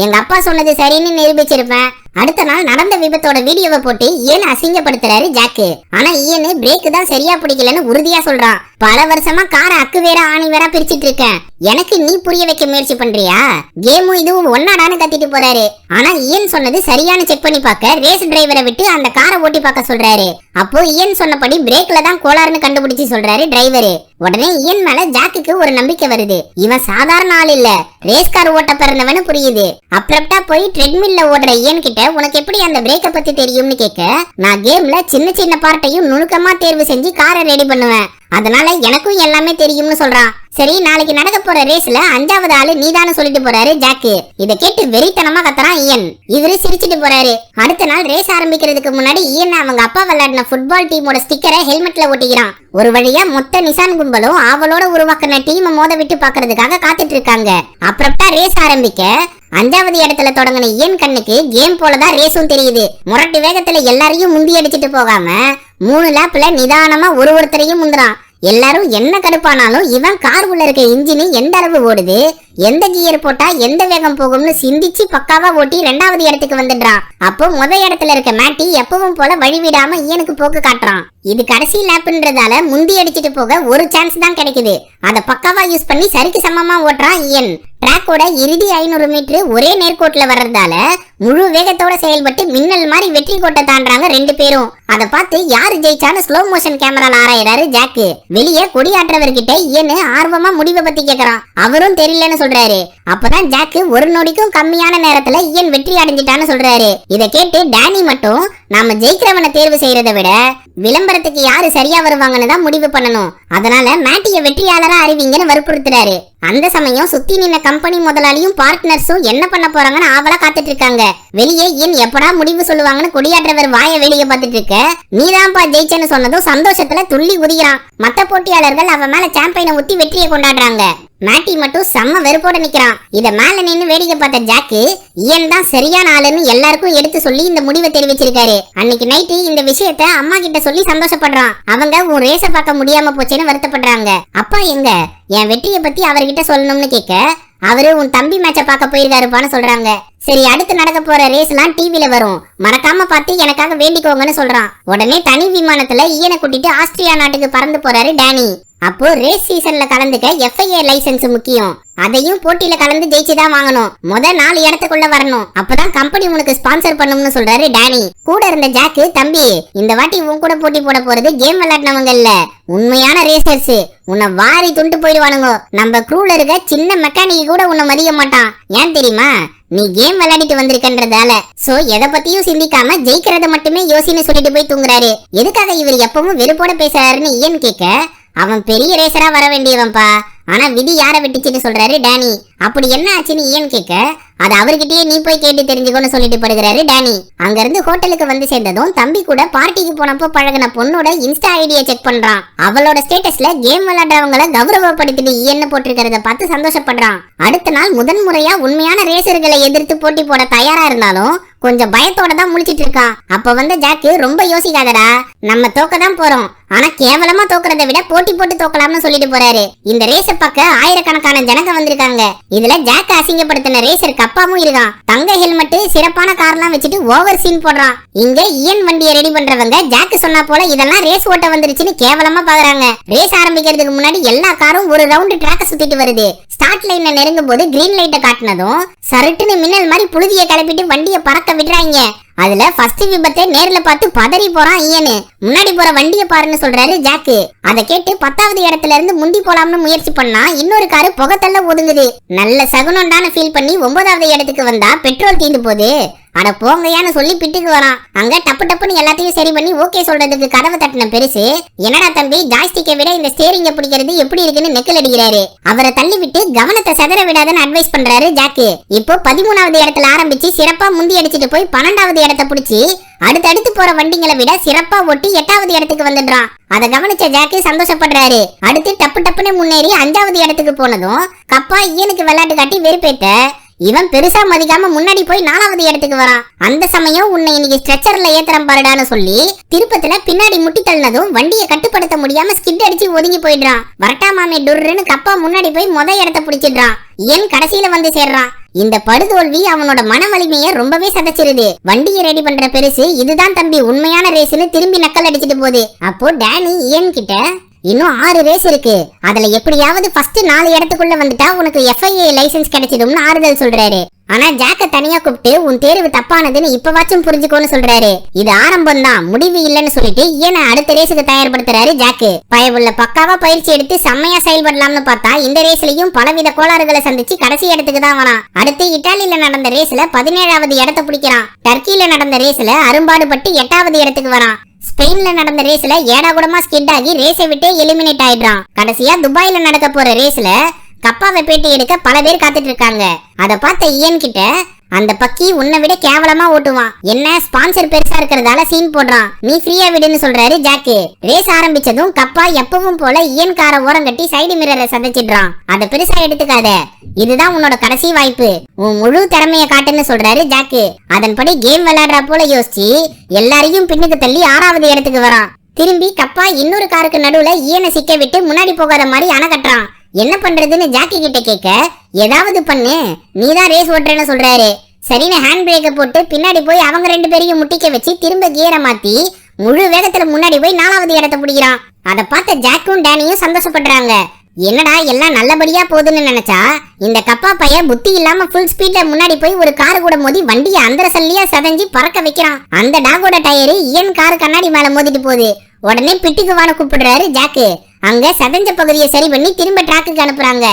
A: எங்க அப்பா சொன்னது சரின்னு நிரூபிச்சிருப்பேன். அடுத்த நாள் நடந்த விபத்தோட வீடியோவை போட்டு ஈயன் அசிங்கப்படுத்துறாரு ஜாக்கு. ஆனா ஈயனு பிரேக் தான் சரியா பிடிக்கலன்னு உறுதியா சொல்றான். பல வருஷமா காரை அக்கு வேற ஆணி வேற பிரிச்சிட்டு இருக்கேன், எனக்கு நீ புரிய வைக்க முயற்சி பண்றியா, கேமும் இதுவும் ஒன்னாடான்னு கத்திட்டு போறாரு. ஆனா ஈயன் சொன்னது சரியான செக் பண்ணி பார்க்க ரேஸ் டிரைவரை விட்டு அந்த காரை ஓட்டி பார்க்க சொல்றாரு. அப்போ ஈயன் சொன்னபடி பிரேக்ல தான் கோளாறுன்னு கண்டுபிடிச்சு சொல்றாரு டிரைவரு. உடனே ஈயன் மேல ஜாக்குக்கு ஒரு நம்பிக்கை வருது. இவன் சாதாரண ஆள் இல்ல, ரேஸ் கார் ஓட்ட பிறந்தவனு புரியுது. அப்புறம்டா போய் ட்ரெட்மில்ல ஓடுற ஈயன் கிட்ட உனக்கு எப்படி அந்த பிரேக்க பத்தி தெரியும்னு கேட்க நான் கேம்ல சின்ன பார்ட்டையும் நுணுக்கமா தேர்வு செஞ்சு காரை ரெடி பண்ணுவேன், அதனால எனக்கும் எல்லாமே தெரியும்னு சொல்றான். சரி, நாளைக்கு நடக்க போற ரேஸ்ல 5வது ஆளு நீதான்னு சொல்லிட்டு போறாரு ஜாக்கு. இதை கேட்டு வெறித்தனமா கத்துறான் ஈயன். இவரு சிரிச்சிட்டு போறாரு. அடுத்த நாள் ரேஸ் ஆரம்பிக்கிறதுக்கு முன்னாடி ஈயன் அவங்க அப்பா விளையாடின ஃபுட்பால் டீமோட ஸ்டிக்கரை ஹெல்மெட்ல ஒட்டிக்கிறான். ஒரு வழியா மொத்த நிசான் கும்பலும் அவளோட உருவாக்குன டீமை மோத விட்டு பாக்குறதுக்காக காத்துட்டு இருக்காங்க. அப்புறம்டா ரேஸ் ஆரம்பிக்க 5வது இடத்துல தொடங்கின ஈயன் கண்ணுக்கு கேம் போலதான் ரேஸும் தெரியுது. முரட்டு வேகத்துல எல்லாரையும் முந்தி அடிச்சிட்டு போகாம 3 லேப்ல நிதானமா ஒருத்தரையும் முந்துறான். எல்லாரும் என்ன கடுப்பானாலும் இவன் கார் உள்ள இருக்க இன்ஜின் எந்த அளவு ஓடுது, எந்த கியர் போட்டா எந்த வேகம் போகும்னு சிந்திச்சு பக்காவா ஓட்டி 2வது இடத்துக்கு வந்துடுறான். அப்போ இடத்துல இருக்க மேட்டி எப்பவும் போல வழிவிடாம இயனுக்கு போக்கு காட்டுறான். இது கடைசி லேப்ன்றதால முந்தி அடிச்சிட்டு போக ஒரு சான்ஸ் தான் கிடைக்குது. அத பக்காவா யூஸ் பண்ணி சரிக்கு சமமா ஓட்டுறான் இயன். ட்ராக்கோட இறுதி 500 மீட்டர் ஒரே நேர்கோட்டுல வர்றதால முழு வேகத்தோட செயல்பட்டு மின்னல் மாதிரி வெற்றி கோட்டை தாண்டாங்க 2 பேரும். அதை பார்த்து யாரு ஜெயிச்சான்னு ஸ்லோ மோஷன் கேமரால ஆராயறாரு ஜாக்கு. வெளியே கொடியாற்றவர்கிட்ட இயனு ஆர்வமா முடிவை பத்தி கேக்குறான். அவரும் தெரியலன்னு சொல்றாரு. அப்பதான் ஜாக்கு ஒரு நொடிக்கும் கம்மியான நேரத்துல இயன் வெற்றி அடைஞ்சிட்டான்னு சொல்றாரு. இதை கேட்டு டேனி மட்டும் நாம ஜெயிக்கிறவனை தேர்வு செய்யறதை விட விளம்பரத்துக்கு யாரு சரியா வருவாங்கன்னு தான் முடிவு பண்ணணும், அதனால மேட்டிய வெற்றியாளரா அறிவிங்கன்னு வற்புறுத்துறாரு. அந்த சமயம் சுத்தி நின்ன கம்பெனி முதலாளியும் பார்ட்னர்ஸும் என்ன பண்ண போறாங்கன்னு ஆவலா காத்துட்டு இருக்காங்க. வெளியே இயன் எப்படா முடிவு சொல்லுவாங்கன்னு கொடியாற்றவர் வாய வெளியே பார்த்துட்டு இருக்க, நீதான்ப்பா ஜெயிச்சேன்னு சொன்னதும் சந்தோஷத்துல துள்ளி குதிக்கிறான். மத்த போட்டியாளர்கள் அவன் மேல சாம்பியனை ஊத்தி வெற்றியை கொண்டாடுறாங்க. மேட்டி மட்டும் செம்ம வெறுப்போட நிக்கிறான். இத மேல நின்னு வேடிக்கை பார்த்த ஜாக்கு இயன் தான் சரியான ஆளுன்னு எல்லாருக்கும் எடுத்து சொல்லி இந்த முடிவை தெரிவிச்சிருக்காரு. அன்னைக்கு நைட்டு இந்த விஷயத்த அம்மா கிட்ட சொல்லி சந்தோஷப்படுறான். அவங்க உன் ரேஸ பார்க்க முடியாம போச்சேன்னு வருத்தப்படுறாங்க. அப்பா எங்க என் வெற்றியை பத்தி அவர்கிட்ட சொல்லணும்னு கேட்க, அவரு உன் தம்பி மேட்ச பார்க்க போயிருக்காருப்பான்னு சொல்றாங்க. சரி, அடுத்து நடக்க போற ரேஸ் எல்லாம் டிவில வரும், மறக்காம பார்த்து எனக்காக வேண்டிக்கோங்கன்னு சொல்றான். உடனே தனி விமானத்துல இயனை கூட்டிட்டு ஆஸ்திரியா நாட்டுக்கு பறந்து போறாரு டேனி. அப்போ ரேஸ் சீசன்ல கலந்துக்க FIA லைசன்ஸ் முக்கியம். அதையும் போட்டியில கலந்து ஜெயிச்சுதான் வாங்கணும். 4 இடத்துக்குள்ள வரணும். அப்பதான் கம்பெனி உனக்கு ஸ்பான்சர் பண்ணும்னு சொல்றாரு டேனி. கூட இருந்த ஜாக்கு, தம்பி இந்த வாட்டி உன் கூட போட்டி போட போறது கேம் விளையாடினவங்க இல்ல, உண்மையான ரேசர்ஸ். உன்னை வாரி துண்டு போயிடுவானுங்க. நம்ம க்ரூல இருக்க சின்ன மெக்கானிக் கூட உன்னை மதிக்க மாட்டான். ஏன் தெரியுமா? நீ கேம் விளையாடிட்டு வந்திருக்கன்றதால. சோ எதை பத்தியும் சிந்திக்காம ஜெயிக்கிறத மட்டுமே யோசின்னு சொல்லிட்டு போய் தூங்குறாரு. எதுக்காக இவர் எப்பவும் வெறுப்போட பேசுறாருன்னு இயன் கேட்க, அவன் பெரிய ரேசரா வர வேண்டியவன்பா, ஆனா விதி யார விட்டுச்சுன்னு சொல்றாரு டேனி. அப்படி என்ன ஆச்சுன்னு இயன் கேட்க, அது அவர்கிட்டயே நீ போய் கேட்டு தெரிஞ்சுக்கோன்னு சொல்லிட்டு படுகிறாரு டேனி. அங்க இருந்து ஹோட்டலுக்கு வந்து சேர்ந்ததும் தம்பி கூட பார்ட்டிக்கு போனப்போ பழகின பொண்ணோட இன்ஸ்டா ஐடியை செக் பண்றான். அவளோட ஸ்டேட்டஸ்ல கேம் விளையாடுறவங்களை கௌரவப்படுத்திட்டு இயன்னு போட்டிருக்கிறத பார்த்து சந்தோஷப்படுறான். அடுத்த நாள் முதன்முறையா உண்மையான ரேசர்களை எதிர்த்து போட்டி போட தயாரா இருந்தாலும் கொஞ்சம் பயத்தோட தான் முழிச்சிட்டு இருக்கான். அப்ப வந்து ஜாக்கு, ரொம்ப யோசிக்காதடா, நம்ம தோக்க தான் போறோம், ஆனா கேவலமா தோக்குறதை விட போட்டி போட்டு தோக்கலாம்னு சொல்லிட்டு போறாரு. இந்த ரேஸ பார்க்க ஆயிரக்கணக்கான ஜனங்க வந்திருக்காங்க. இதுல ஜாக் அசிங்கப்படுத்தின ரேசர் கப்பாவும் இருக்கான். தங்க ஹெல்மெட், சிறப்பான கார்லாம் வச்சுட்டு ஓவர் சீன் போடுறான். இங்க இயன் வண்டியை ரெடி பண்றவங்க ஜாக்கு சொன்னா போல இதெல்லாம் ரேஸ் ஓட்ட வந்துருச்சுன்னு கேவலமா பாக்குறாங்க. ரேஸ் ஆரம்பிக்கிறதுக்கு முன்னாடி எல்லா காரும் ஒரு ரவுண்ட் ட்ராக்க சுத்திட்டு வருது. ஸ்டார்ட் லைன்ல நெருங்கும் போது கிரீன் லைட்டை காட்டினதும் சரட்டுன்னு மின்னல் மாதிரி புழுதிய கிளப்பிட்டு வண்டியை பறக்க விடுறாங்க. அதுல ஃபர்ஸ்ட் விபத்தை நேர்ல பார்த்து பதறி போறான் இயனு. முன்னாடி போற வண்டியை பாருன்னு சொல்றாரு ஜாக்கு. அதை கேட்டு 10வது இடத்துல இருந்து முந்தி போலாம்னு முயற்சி பண்ணா இன்னொரு காரு புகத்தல்ல ஒதுங்குது. நல்ல சகுனண்டான ஃபீல் பண்ணி 9வது இடத்துக்கு வந்தா பெட்ரோல் தீந்து போகுது. அட போங்கயான்னு சொல்லி பிட்டுக்கு வரான். அங்க டப்பு டப்புன்னு எல்லாத்தையும் சரி பண்ணி ஓகே சொல்றதுக்கு கதவை தட்டின பெருசு, என்னடா தம்பி ஜாய்ஸ்டிக்கை விட இந்த ஸ்டேரிங்க பிடிக்கிறது எப்படி இருக்குன்னு நெக்கல் அடிக்கிறாரு. அவரை தள்ளி விட்டு கவனத்தை சதற விடாதன்னு அட்வைஸ் பண்றாரு ஜாக்கு. இப்போ 13வது இடத்துல ஆரம்பிச்சு சிறப்பா முந்தி அடிச்சுட்டு போய் 12வது இடத்தை பிடிச்சி அடுத்தடுத்து போற வண்டிங்களை விட சிறப்பா ஓட்டி 8வது இடத்துக்கு வந்துடுறான். அதை கவனிச்ச ஜாக்கு சந்தோஷப்படுறாரு. அடுத்து டப்பு டப்புன்னு முன்னேறி 5வது இடத்துக்கு போனதும் கப்பா இயனுக்கு விளையாட்டு காட்டி வெறுப்பேத்த இவன் பெருசா மதிக்காம முன்னாடி போய் 4வது இடத்துக்கு வரான். அந்த சமயம் உன்னை இன்னைக்கு ஸ்ட்ரெச்சர்ல ஏத்துறம் பாருடான்னு சொல்லி திருப்பத்துல பின்னாடி முட்டி தள்ளினதும் வண்டியை கட்டுப்படுத்த முடியாம ஸ்கிட் அடிச்சு ஒதுங்கி போயிடுறான். வரட்டா மாமே டுர்ன்னு கப்பா முன்னாடி போய் இடத்த பிடிச்சிடுறான். இயன் கடைசியில வந்து சேர்றான். இந்த படுதோல்வி அவனோட மன வலிமைய ரொம்பவே சதைச்சிருது. வண்டியை ரெடி பண்ற பெருசு, இதுதான் தம்பி உண்மையான ரேஸ்னு திரும்பி நக்கல் அடிச்சிட்டு போகுது. அப்போ டேனி இயன் கிட்ட, இன்னும் 6 ரேஸ் இருக்கு, அதுல எப்படியாவது ஃபர்ஸ்ட் 4 இடத்துக்குள்ள வந்துட்டா உனக்கு FIA லைசன்ஸ் கிடைச்சிடும்னு ஆறுதல் சொல்றாரு. ஆனா ஜாக்க தனியா கூப்பிட்டு உன் தேர்வு தப்பானதுன்னு இப்பவாச்சும் புரிஞ்சுக்கோன்னு சொல்றாரு. இது ஆரம்பம் தான், முடிவு இல்லன்னு சொல்லிட்டு இயனை அடுத்த ரேஸுக்கு தயார்படுத்துறாரு ஜாக்கு. பயவுள்ள பக்காவா பயிற்சி எடுத்து செம்மையா செயல்படலாம்னு பார்த்தா இந்த ரேஸ்லயும் பலவித கோளாறுகளை சந்திச்சு கடைசி இடத்துக்கு தான் வரான். அடுத்து இட்டாலியில நடந்த ரேஸ்ல 17வது இடத்தை பிடிக்கிறான். டர்க்கியில நடந்த ரேஸ்ல அரும்பாடுபட்டு 8வது இடத்துக்கு வரான். ஸ்பெயின்ல நடந்த ரேஸ்ல ஏடாகுடமா ஸ்கிட் ஆகி ரேஸை விட்டே எலிமினேட் ஆயிடுறான். கடைசியா துபாயில நடக்க போற ரேஸ்ல கப்பாவை பேட்டி எடுக்க பல பேர் காத்துட்டு இருக்காங்க. அத பார்த்த இயன் கிட்ட, அந்த பக்கி உன்னை விட கேவலமா ஓட்டுவான், என்ன ஸ்பான்சர் பெருசா இருக்கிறதால சீன் போடுறான், நீ ஃப்ரீயா விடுன்னு சொல்றாரு ஜாக்கு. ரேஸ் ஆரம்பிச்சதும் கப்பா எப்பவும் போல இயன் காரை ஓரம் கட்டி சைடு மிரரை சதைச்சிடுறான். அத பெருசா எடுத்துக்காத, இதுதான் உன்னோட கடைசி வாய்ப்பு, உன் முழு திறமைய காட்டுன்னு சொல்றாரு ஜாக்கு. அதன்படி கேம் விளையாடுறா போல யோசிச்சு எல்லாரையும் பின்னுக்கு தள்ளி 6வது இடத்துக்கு வரான். திரும்பி கப்பா இன்னொரு காருக்கு நடுவுல ஈயனை சிக்க விட்டு முன்னாடி போகாத மாதிரி அணை கட்டுறான். என்ன பண்றதுன்னு ஜாக்கி கிட்ட கேட்க, ஏதாவது பண்ணு, நீதான் ரேஸ் ஓட்டுறேன்னு சொல்றாரு. சரின்னு ஹேண்ட் பிரேக்கை போட்டு பின்னாடி போய் அவங்க 2 பேரையும் முட்டிக்க வச்சு திரும்ப கியரை மாத்தி முழு வேகத்துல முன்னாடி போய் 4வது இடத்தை பிடிக்கிறான். அதை பார்த்த ஜாக்கும் டேனியும் சந்தோஷப்படுறாங்க. என்னடா எல்லாம் நல்லபடியா போகுதுன்னு நினைச்சா இந்த கப்பா பையன் புத்தி இல்லாம ஃபுல் ஸ்பீட்ல முன்னாடி போய் ஒரு காரு கூட மோதி வண்டியை அந்தர சல்லியா சதஞ்சி பறக்க வைக்கிறான். அந்த டாகோட டயரு ஈயன் கார் கண்ணாடி மேல மோதிட்டு போகுது. உடனே பிட்டுக்கு வான கூப்பிடுறாரு ஜாக்கு. அங்க சதஞ்ச பகுதியை சரி பண்ணி திரும்ப டிராக்குக்கு அனுப்புறாங்க.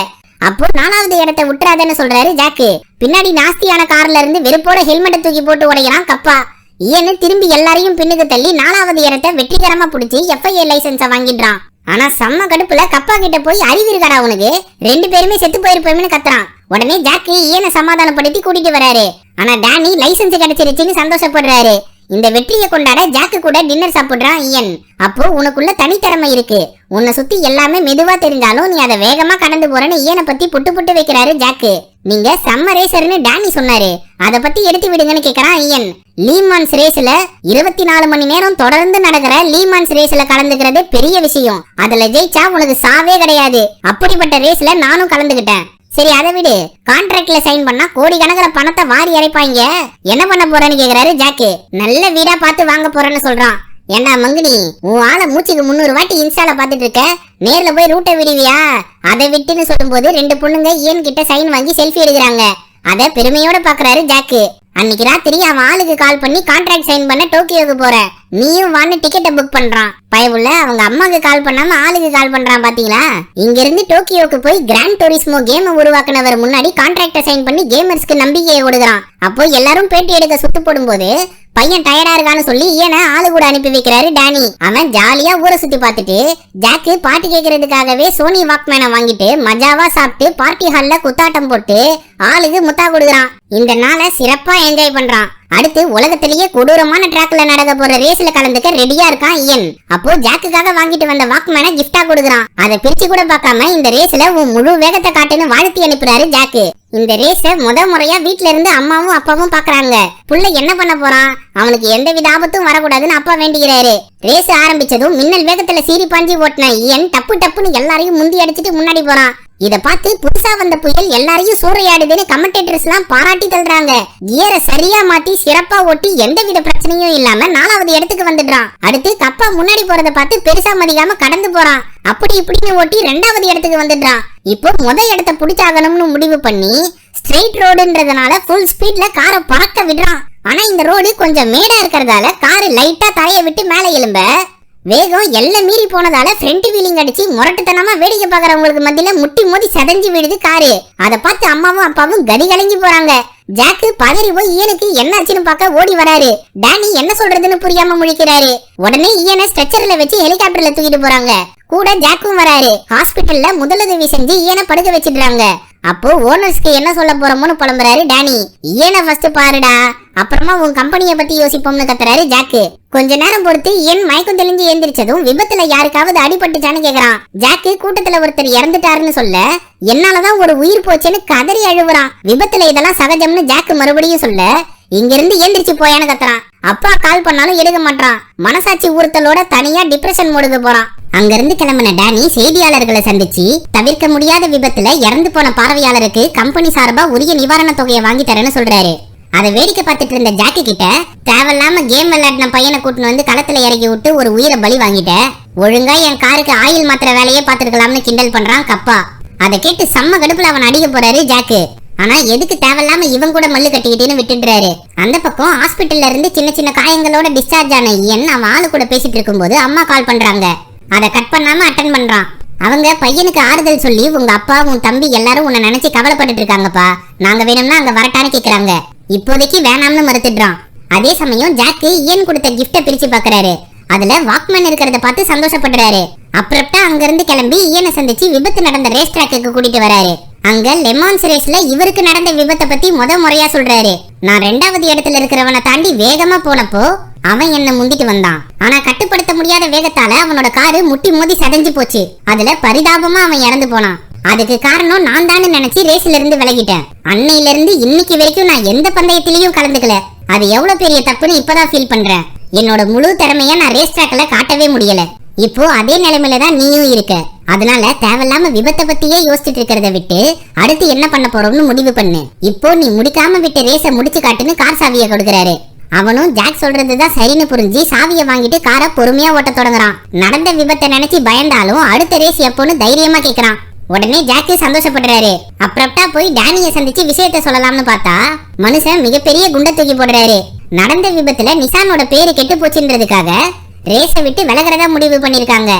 A: அப்போ 4வது இடத்தை விட்டுறாதன்னு சொல்றாரு ஜாக்கு. பின்னாடி நாஸ்தியான கார்ல இருந்து வெறுப்போட ஹெல்மெட்டை தூக்கி போட்டு உடைக்கிறான் கப்பா. ஈயனு திரும்பி எல்லாரையும் பின்னுக்கு தள்ளி 4வது இடத்தை வெற்றிகரமா புடிச்சு FIA லைசன்ஸ வாங்கிடுறான். ஆனா செம்ம கடுப்புல கப்பா கிட்ட போய் அறிவு இருக்காடா உனக்கு, 2 பேருமே செத்து போயிருப்போம்னு கத்துறான். உடனே ஜாக்கு ஈயனை சமாதானப்படுத்தி கூட்டிட்டு வராரு. ஆனா டேனி லைசன்ஸ் கிடைச்சிருச்சுன்னு சந்தோஷப்படுறாரு. இந்த வெற்றியை கொண்டாட ஜாக்கு கூட டின்னர் சாப்பிடுறான் ஈயன். அப்போ உனக்குள்ள தனித்திறமை இருக்கு, உன்னை சுத்தி எல்லாமே மெதுவா தெரிஞ்சாலும் நீ அதை வேகமா கடந்து போறேன்னு ஈயனை பத்தி புட்டு வைக்கிறாரு ஜாக்கு. நீங்க செம்ம ரேசர்னு டேனி சொன்னாரு, அதை பத்தி எடுத்து விடுங்கன்னு கேக்குறான் ஈயன். லீமான்ஸ் ரேஸ்ல 24 மணி நேரம் தொடர்ந்து நடக்கிற லீமான்ஸ் ரேஸ்ல கலந்துக்கிறது பெரிய விஷயம். அதுல ஜெயிச்சா உனக்கு சாவே கிடையாது. அப்படிப்பட்ட ரேஸ்ல நானும் கலந்துகிட்டேன். சரி அதை விடு, கான்ட்ராக்ட்ல சைன் பண்ணா கோடிக்கணக்கில் பணத்தை வாரி இறைப்பாங்க, என்ன பண்ண போறேன்னு கேக்குறாரு ஜாக்கு. நல்ல வீடா பார்த்து வாங்க போறேன்னு சொல்றான். ஏண்டா மங்குனி, உன் ஆளை மூச்சுக்கு 300 வாட்டி இன்ஸ்டால பாத்துட்டு இருக்க, நேர்ல போய் ரூட்டை விடுவியா? அதை விட்டுன்னு சொல்லும் போது 2 பொண்ணுங்க ஈயன் கிட்ட சைன் வாங்கி செல்ஃபி எடுக்கிறாங்க. அத பெருமையோட பாக்குறாரு ஜாக்கு. அன்னைக்கு ராத்திரி அவன் ஆளுக்கு கால் பண்ணி கான்ட்ராக்ட் சைன் பண்ண டோக்கியோக்கு போற, நீயும் வான்னு டிக்கெட்டை புக் பண்றான். பயவுள்ள அவங்க அம்மாக்கு கால் பண்ணாம ஆளுக்கு கால் பண்றான் பாத்தீங்களா? இங்க இருந்து டோக்கியோக்கு போய் கிராண்ட் டூரிஸ்மோ கேம் உருவாக்குனவர் முன்னாடி கான்ட்ராக்ட சைன் பண்ணி கேமர்ஸ்க்கு நம்பிக்கையை கொடுக்குறான். அப்போ எல்லாரும் பேட்டி எடுக்க சுத்து போடும் போது பையன் டயர்டா இருக்கான்னு சொல்லி ஈயனை ஆளு கூட அனுப்பி வைக்கிறாரு டேனி. அவன் ஜாலியா ஊரை சுத்தி பார்த்துட்டு ஜாக்கு பாட்டு கேட்கறதுக்காகவே சோனி வாக்மேனை வாங்கிட்டு மஜாவா சாப்பிட்டு பார்ட்டி ஹால்ல குத்தாட்டம் போட்டு ஆளுக்கு முத்தா கொடுக்குறான். இந்த நாளை சிறப்பா என்ஜாய் பண்றான். அடுத்து உலகத்திலேயே கொடூரமான டிராக்ல நடக்க போற ரேஸ்ல கலந்துக்க ரெடியா இருக்கான் ஈயன். அப்போ ஜாக்குக்காக வாங்கிட்டு வந்த வாக்மேனை கிஃப்டா கொடுக்குறான். அதை பிரிச்சு கூட பார்க்காம இந்த ரேஸ்ல உன் முழு வேகத்தை காட்டுன்னு வாழ்த்தி அனுப்புறாரு ஜாக்கு. இந்த ரேஸ முறையா வீட்ல இருந்து அம்மாவும் அப்பாவும் பாக்குறாங்க. புள்ள என்ன பண்ண போறான், அவனுக்கு எந்தவித ஆபத்தும் வரக்கூடாதுன்னு அப்பா வேண்டிக்கிறாரு. ரேஸ் ஆரம்பிச்சதும் மின்னல் வேகத்துல சீறி பாஞ்சி ஓட்டின ஈயன் டப்புன்னு எல்லாரையும் முந்தி அடிச்சுட்டு முன்னாடி போறான். இத பார்த்து புதுசா வந்த புயல் எல்லாரையும் சூறையாடுதுன்னு கமெண்டேட்டர்ஸ் எல்லாம் பாராட்டி தள்ளுறாங்க. கியரை சரியா மாட்டி சிறப்பா ஓட்டி எந்தவித பிரச்சனையும் இல்லாம 4வது இடத்துக்கு வந்துடுறான். அடுத்து கப்பா முன்னாடி போறத பார்த்து பெருசா மதிக்காம கடந்து போறான். அப்படி இப்படின்னு ஓட்டி 2வது இடத்துக்கு வந்துடுறான். இப்போ இடத்தை பிடிச்சாகணும்னு முடிவு பண்ணி ஸ்ட்ரெயிட் ரோடுன்றதுனால ஃபுல் ஸ்பீட்ல காரை பறக்க விடுறான். ஆனா இந்த ரோடு கொஞ்சம் மேடா இருக்கிறதால காரு லைட்டா தரையை விட்டு மேல எழும்ப வேகம் எல்லாம் மீறி போனதால ஃப்ரண்ட் வீலிங் அடிச்சு முரட்டுத்தனமா வேடிக்கை பாக்குறவங்களுக்கு மத்தியில முட்டி மோதி சதஞ்சு விடுது காரு. அதை பார்த்து அம்மாவும் அப்பாவும் கடி கலங்கி போறாங்க. ஜாக்கு பதறி போய் ஈயனுக்கு என்னாச்சுன்னு பார்க்க ஓடி வராரு. டேனி என்ன சொல்றதுன்னு புரியாம முழிக்கிறாரு. உடனே ஈயனை ஸ்ட்ரெச்சர்ல வச்சு ஹெலிகாப்டர்ல தூக்கிட்டு போறாங்க. கூட ஜாக்கும் வராரு. ஹாஸ்பிட்டல்ல முதலுதவி செஞ்சு ஈயனை படுக்க வச்சிடுறாங்க. அப்போ ஓனர்ஸ்க்கு என்ன சொல்ல போறோம்னு புலம்புறாரு டேனி. ஈயனை ஃபர்ஸ்ட் பாருடா, அப்புறமா உன் கம்பெனியை பத்தி யோசிப்போம்னு கத்துறாரு ஜாக்கு. கொஞ்ச நேரம் பொறுத்து ஈயன் மயக்கம் தெளிஞ்சு எந்திரிச்சதும் விபத்துல யாருக்காவது அடிபட்டுச்சான்னு கேக்குறான். ஜாக்கு கூட்டத்துல ஒருத்தர் இறந்துட்டாருன்னு சொல்ல என்னாலதான் ஒரு உயிர் போச்சுன்னு கதறி அழுவுறான். விபத்துல இதெல்லாம் சகஜம்னு ஜாக்கு மறுபடியும் சொல்ல இங்க இருந்து எந்திரிச்சு போயான்னு கத்துறான். அப்பா கால் பண்ணாலும் எடுக்க மாட்டான். மனசாட்சி ஊர்த்தலோட தனியா டிப்ரெஷன் மோடுக்கு போறான். அங்கிருந்து கிளம்பின டேனி செய்தியாளர்களை சந்திச்சு தவிர்க்க முடியாத விபத்துல இறந்து போன பார்வையாளருக்கு கம்பெனி சார்பா உரிய நிவாரண தொகையை வாங்கி தரேன்னு சொல்றாரு. அதை வேடிக்கை பார்த்துட்டு இருந்த ஜாக்கி கிட்ட தேவையில்லாம கேம் விளையாடின பையனை கூட்டின்னு வந்து களத்துல இறக்கி விட்டு ஒரு உயிரை பலி வாங்கிட்ட, ஒழுங்கா என் காருக்கு ஆயில் மாத்திர வேலையே பார்த்துருக்கலாம்னு கிண்டல் பண்றான் கப்பா. அதை கேட்டு செம்ம கடுப்புல அவன் அடிக்க போறாரு ஜாக்கு. ஆனா எதுக்கு தேவையில்லாம இவன் கூட மல்லு கட்டிக்கிட்டேன்னு விட்டுடுறாரு. அந்த பக்கம் ஹாஸ்பிட்டல்ல இருந்து சின்ன காயங்களோட டிஸ்சார்ஜ் ஆன ஈயன் அவன் ஆளு கூட பேசிட்டு இருக்கும்போது அம்மா கால் பண்றாங்க. அதை கட் பண்ணாம அட்டன் பண்றான். அவங்க பையனுக்கு ஆறுதல் சொல்லி உங்க அப்பா உன் தம்பி எல்லாரும் உன்னை நினைச்சு கவலைப்பட்டு இருக்காங்கப்பா, நாங்க வேணும்னா அங்க வரட்டான்னு கேக்குறாங்க. இப்போதைக்கு வேணாம்னு மறுத்துடுறான். அதே சமயம் ஜாக்கு ஈயன் கொடுத்த கிஃப்ட பிரிச்சு பாக்குறாரு. அதுல வாக்மேன் இருக்கிறத பார்த்து சந்தோஷப்படுறாரு. அப்புறம்டா அங்க இருந்து கிளம்பி ஈயனை சந்திச்சு விபத்து நடந்த ரேஸ் ட்ராக்கு கூட்டிட்டு வராரு. அங்க லெமான்ஸ் ரேஸ்ல இவருக்கு நடந்த விபத்தை பத்தி முறையா சொல்றாரு. நான் 2வது இடத்துல இருக்கிறவனை தாண்டி வேகமா போனப்போ அவன் என்ன முந்திட்டு வந்தான். ஆனா கட்டுப்படுத்த முடியாத வேகத்தால அவனோட காரு முட்டி மோதி சதஞ்சு போச்சு. அதுல பரிதாபமா அவன் இறந்து போனான். அதுக்கு காரணம் நான் தான் நினைச்சு ரேஸ்ல இருந்து விலகிட்டேன். அன்னையில இருந்து இன்னைக்கு வரைக்கும் நான் எந்த பந்தயத்திலயும் கலந்துக்கல. அது எவ்வளவு பெரிய தப்புன்னு இப்பதான் ஃபீல் பண்றேன். என்னோட முழு திறமைய நான் ரேஸ் ட்ராக்ல காட்டவே முடியல. இப்போ அதே நிலைமையில தான் நீயும் இருக்க. அதனால தேவையில்லாம விபத்தை பத்தியே யோசிச்சுட்டு இருக்கிறத விட்டு அடுத்து என்ன பண்ண போறோம்னு முடிவு பண்ணு. இப்போ நீ முடிக்காம விட்டு ரேஸ முடிச்சு காட்டுன்னு கார் சாவியை கொடுக்கறாரு. அவனும் ஜாக் சொல்றதுதான் சரின்னு புரிஞ்சு சாவியை வாங்கிட்டு காரை பொறுமையா ஓட்ட தொடங்குறான். நடந்த விபத்தை நினைச்சு பயந்தாலும் அடுத்த ரேஸ் எப்போன்னு தைரியமா கேக்குறான். உடனே ஜாக்கு சந்தோஷப்படுறாரு. அப்புறம்டா போய் டேனிய சந்திச்சு விஷயத்த சொல்லலாம்னு பார்த்தா மனுஷன் மிகப்பெரிய குண்டை தூக்கி போடுறாரு. நடந்த விபத்துல நிசானோட பேரு கெட்டு போச்சுன்றதுக்காக ரேஸ விட்டு விலகிறதா முடிவு பண்ணிருக்காங்க.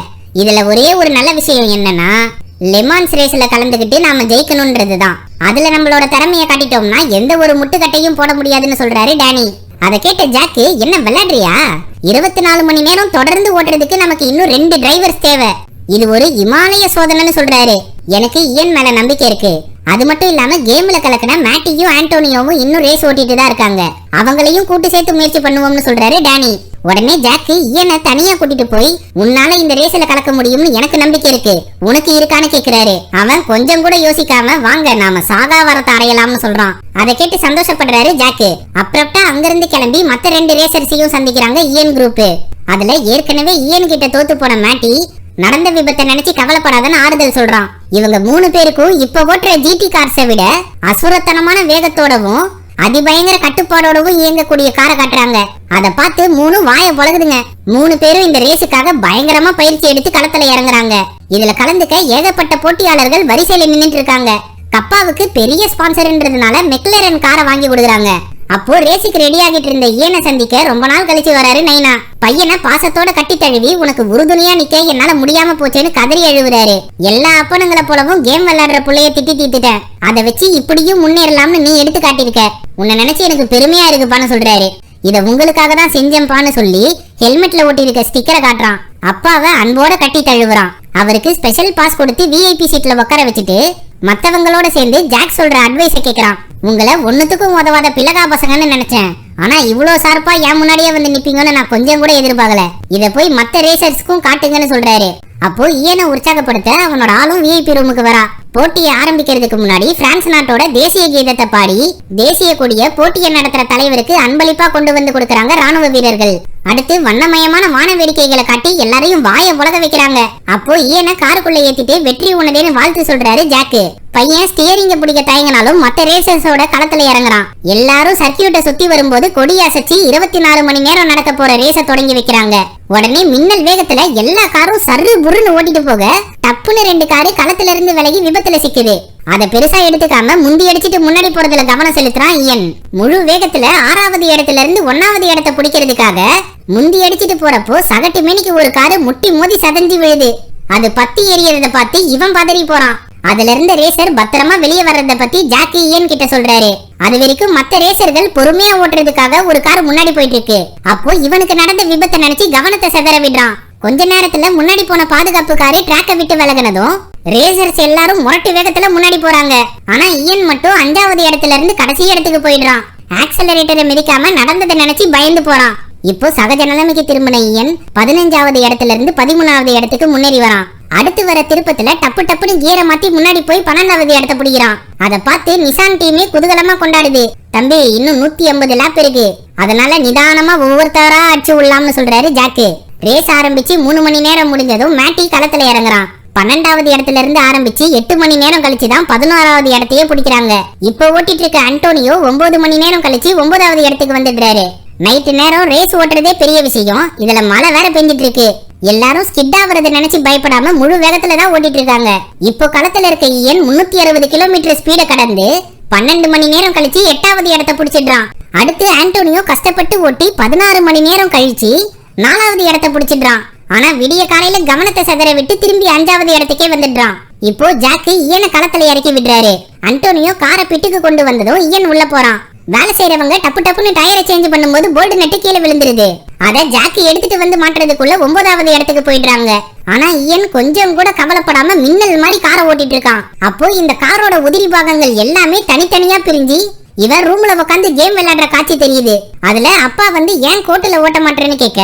A: இதுல ஒரே ஒரு நல்ல விஷயம் என்னன்னா லெமான்ஸ் ரேஸ்ல கலந்துகிட்டு நாம ஜெயிக்கணும்ன்றதுதான். அதுல நம்மளோட திறமைய காட்டிட்டோம்னா எந்த ஒரு முட்டுக்கட்டையும் போட முடியாதுன்னு சொல்றாரு டேனி. அதை கேட்ட ஜாக்கு, என்ன விளையாடுறியா? 24 மணி நேரம் தொடர்ந்து ஓட்டுறதுக்கு நமக்கு இன்னும் 2 டிரைவர்ஸ் தேவை. இது ஒரு இமாலய சோதனைன்னு சொல்றாரு. எனக்கு இயன் மேல நம்பிக்கை இருக்கு. அது மட்டும் இல்லாம கேம்ல கலக்கின மேட்டியும் ஆண்டோனியோவும் இன்னும் ரேஸ் ஓட்டிட்டு தான் இருக்காங்க. அவங்களையும் கூட்டு சேர்த்து முயற்சி பண்ணுவோம்னு சொல்றாரு டேனி. உடனே ஜாக்கு இயனை தனியா கூட்டிட்டு போய் உன்னால இந்த ரேஸ்ல கலக்க முடியும்னு எனக்கு நம்பிக்கை இருக்கு, உனக்கு இருக்கான்னு கேக்குறாரு. அவன் கொஞ்சம் கூட யோசிக்காம வாங்க நாம சாதா வரத்தை அடையலாம்னு சொல்றான். அதை கேட்டு சந்தோஷப்படுறாரு ஜாக்கு. அப்புறம்டா அங்கிருந்து கிளம்பி மத்த 2 ரேசர்ஸையும் சந்திக்கிறாங்க இயன் குரூப். அதுல ஏற்கனவே இயன் கிட்ட தோத்து போன மேட்டி நடந்த விபத்தை நினைச்சு கவலைப்படாதன்னு ஆறுதல் சொல்றான். இவங்க 3 பேருக்கும் இப்ப ஓட்டுற ஜிடி கார்ஸை விட அசுரத்தனமான வேகத்தோடவும் அதிபயங்கர கட்டுப்பாடோடவும் இயங்கக்கூடிய காரை காட்டுறாங்க. அதை பார்த்து 3 வாய பொழகுதுங்க. 3 பேரும் இந்த ரேஸுக்காக பயங்கரமா பயிற்சி எடுத்து களத்துல இறங்குறாங்க. இதுல கலந்துக்க ஏகப்பட்ட போட்டியாளர்கள் வரிசையில நின்னுட்டு இருக்காங்க. கப்பாவுக்கு பெரிய ஸ்பான்சர்ன்றதுனால மெக்லரன் காரை வாங்கி கொடுக்குறாங்க. அப்போ ரேஸுக்கு ரெடி ஆகிட்டு இருந்த இயனை சந்திக்க ரொம்ப நாள் கழிச்சு வராரு நைனா. பையனை பாசத்தோட கட்டி தழுவி உனக்கு உறுதுணையா நிக்க என்னால முடியாம போச்சேன்னு கதறி எழுவுறாரு. எல்லா அப்பனுங்களை போலவும் கேம் விளையாடுற புள்ளைய திட்டி தீத்துட்டேன், அதை வச்சு இப்படியும் முன்னேறலாம்னு நீ எடுத்து காட்டிருக்க, உன்னை நினைச்சு எனக்கு பெருமையா இருக்குப்பான்னு சொல்றாரு. இத உங்களுக்காக தான் செஞ்சேன்பான்னு சொல்லி ஹெல்மெட்ல ஒட்டி இருக்க ஸ்டிக்கரை காட்டுறான். அப்பாவை அன்போட கட்டி தழுவுறான். அவருக்கு ஸ்பெஷல் பாஸ் கொடுத்து விஐபி சீட்ல உட்கார வச்சுட்டு மத்தவங்களோட சேர்ந்து ஜாக் சொல்ற அட்வைஸ கேக்குறான். உங்களை ஒண்ணுத்துக்கும் உதவாத பிளகா பசங்கன்னு நினைச்சேன், ஆனா இவ்ளோ சார்பா என் முன்னாடியே வந்து நிப்பீங்கன்னு நான் கொஞ்சம் கூட எதிர்பார்க்கல. இத போய் மத்த ரேசர்ஸ்க்கும் காட்டுங்கன்னு சொல்றாரு. அப்போ இயனை உற்சாகப்படுத்த அவனோட ஆளும் விஐபி ரூமுக்கு வரா. போட்டியை ஆரம்பிக்கிறதுக்கு முன்னாடி பிரான்ஸ் நாட்டோட தேசிய கீதத்தை பாடி தேசிய கொடிய போட்டியை நடத்துற தலைவருக்கு அன்பளிப்பா கொண்டு வந்து கொடுக்கறாங்க ராணுவ வீரர்கள். அடுத்து வண்ணமயமான வான வேடிக்கைகளை காட்டி எல்லாரையும் வாய உலக வைக்கிறாங்க. அப்போ இயனை காருக்குள்ள ஏத்திட்டு வெற்றி உனதேன்னு வாழ்த்து சொல்றாரு ஜாக்கு. பையன் ஸ்டியரிங்க பிடிக்க தயங்கினாலும் மத்த ரேசர்ஸோட களத்துல இறங்குறான். எல்லாரும் சர்க்கியூட்டை சுத்தி வரும்போது கொடி அசைச்சு 24 மணி நேரம் நடக்க போற ரேஸ தொடங்கி வைக்கிறாங்க. உடனே மின்னல் வேகத்துல எல்லா காரும் சர்ரு புருன்னு ஓட்டிட்டு போக டப்புன்னு 2 காரு களத்துல இருந்து விலகி விபத்துல சிக்குது. அத பெருசா எடுத்துக்காம முந்தி அடிச்சிட்டு முன்னாடி போறதுல கவனம் செலுத்துறான் இயன். முழு வேகத்துல 6வது இடத்துல இருந்து 1வது இடத்தை பிடிக்கிறதுக்காக முந்தி அடிச்சிட்டு போறப்போ சகட்டு மேனிக்கு ஒரு காரு முட்டி மோதி சதஞ்சி விழுது. அது பத்தி எரியறத பார்த்து இவன் பதறி போறான். அதுல இருந்த ரேசர் பத்திரமா வெளியே வர்றத பத்தி ஜாக்கி இயன் கிட்ட சொல்றாரு. அது வரைக்கும் மத்த ரேசர்கள் பொறுமையா ஓட்டுறதுக்காக ஒரு கார் முன்னாடி போயிட்டு இருக்கு. அப்போ இவனுக்கு நடந்த விபத்தை நினைச்சு கவனத்தை செதற விடுறான். கொஞ்ச நேரத்துல முன்னாடி போன பாதுகாப்பு காரை ட்ராக்கை விட்டு விலகினதும் ரேசர்ஸ் எல்லாரும் முரட்டு வேகத்துல முன்னாடி போறாங்க. ஆனா இயன் மட்டும் 5வது இடத்துல இருந்து கடைசி இடத்துக்கு போயிடுறான். ஆக்சலரேட்டரை மிதிக்காம நடந்ததை நினைச்சு பயந்து போறான். இப்போ சகஜ நிலைமைக்கு திரும்பின இயன் 15வது இடத்துல இருந்து 13வது இடத்துக்கு முன்னேறி வரான். அடுத்து வர திருப்பத்துல டப்பு டப்புன்னு கியரை மாத்தி முன்னாடி போய் 12வது இடத்தை பிடிக்கிறான். அதை பார்த்து நிசான் டீமே குதூகலமா கொண்டாடுது. தம்பி இன்னும் 180 லேப் இருக்கு, அதனால நிதானமா ஒவ்வொருத்தரா அடிச்சு விடலாம்னு சொல்றாரு ஜாக்கு. ரேஸ் ஆரம்பிச்சு 3 மணி நேரம் முடிஞ்சதும் மேட்டி களத்துல இறங்குறான். 12வது இடத்துல இருந்து ஆரம்பிச்சு 8 மணி நேரம் கழிச்சுதான் 11வது இடத்தையே பிடிக்கிறாங்க. இப்ப ஓட்டிட்டு இருக்க ஆண்டோனியோ 9 மணி நேரம் கழிச்சு 9வது இடத்துக்கு வந்துடுறாரு. நைட்டு நேரம் ரேஸ் ஓட்டுறதே பெரிய விஷயம், இதுல மழை வேற பெஞ்சிட்டு இருக்கு. எல்லாரும் ஸ்கிட் ஆவறத நினைச்சு பயப்படாம முழு வேகத்துல தான் ஓட்டிட்டு இருக்காங்க. இப்போ களத்துல இருக்க இயன் 360 கிலோமீட்டர் ஸ்பீட கடந்து 12 மணி நேரம் கழிச்சு 8வது இடத்தை பிடிச்சிடுறான். அடுத்து ஆண்டோனியோ கஷ்டப்பட்டு ஓட்டி 16 மணி நேரம் கழிச்சு 4வது இடத்தை பிடிச்சிடுறான். ஆனா விடிய காலையில கவனத்தை சதற விட்டு திரும்பி 5வது இடத்துக்கே வந்துடுறான். இப்போ ஜாக்கு இயனை களத்துல இறக்கி விடுறாரு. ஆண்டோனியோ காரை பிட்டுக்கு கொண்டு வந்ததும் இயன் உள்ள போறான். வேலை செய்யறவங்க டப்பு டப்புன்னு டயரை சேஞ்ச் பண்ணும்போது போல்டு நட்டு கீழே விழுந்துருது. அத ஜாக்கி எடுத்துட்டு வந்து மாட்டுறதுக்குள்ள 9வது இடத்துக்கு போயிடுறாங்க. ஆனா இயன் கொஞ்சம் கூட கவலைப்படாம மின்னல் மாதிரி காரை ஓட்டிட்டு இருக்கான். அப்போ இந்த காரோட உதிரி பாகங்கள் எல்லாமே தனித்தனியா பிரிஞ்சு இவன் ரூம்ல உட்காந்து கேம் விளையாடுற காட்சி தெரியுது. அதுல அப்பா வந்து ஏன் கோட்டுல ஓட்ட மாட்டேன்னு கேட்க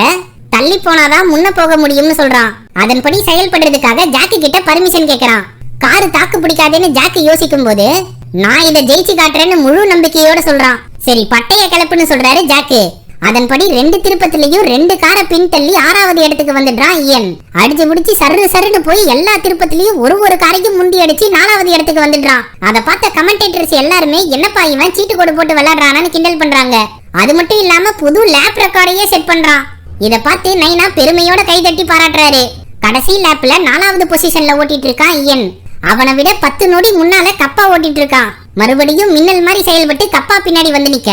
A: தள்ளி போனாதான் முன்ன போக முடியும்னு சொல்றான். அதன்படி செயல்படுறதுக்காக ஜாக்கி கிட்ட பர்மிஷன் கேக்குறான். காரு தாக்கு பிடிக்காதேன்னு ஜாக்கி யோசிக்கும் போது நான் இதை ஜெயிச்சு காட்டுறேன்னு முழு நம்பிக்கையோட சொல்றான். சரி பட்டைய கிளப்புன்னு சொல்றாரு ஜாக்கு. அதன்படி 2 திருப்பத்திலையும் 2 காரை பின் தள்ளி 6வது இடத்துக்கு வந்துடுறான் இயன். அடிச்சு முடிச்சு சருன்னு போய் எல்லா திருப்பத்திலையும் ஒரு காரையும் முந்தி அடிச்சு 4வது இடத்துக்கு வந்துடுறான். அதை பார்த்த கமெண்டேட்டர்ஸ் எல்லாருமே என்னப்பா இவன் சீட்டு கோடு போட்டு விளையாடுறானு கிண்டல் பண்றாங்க. அது மட்டும் இல்லாம புது லேப் ரெக்கார்டையே செட் பண்றான். இத பார்த்து நைனா பெருமையோட கை தட்டி பாராட்டுறாரு. கடைசி லேப்ல 4வது பொசிஷன்ல ஓட்டிட்டு இருக்கான் இயன். அவனை விட 10 நொடி முன்னால கப்பா ஓட்டிட்டு இருக்கான். மறுபடியும் மின்னல் மாதிரி செயல்பட்டு கப்பா பின்னாடி வந்து நிக்க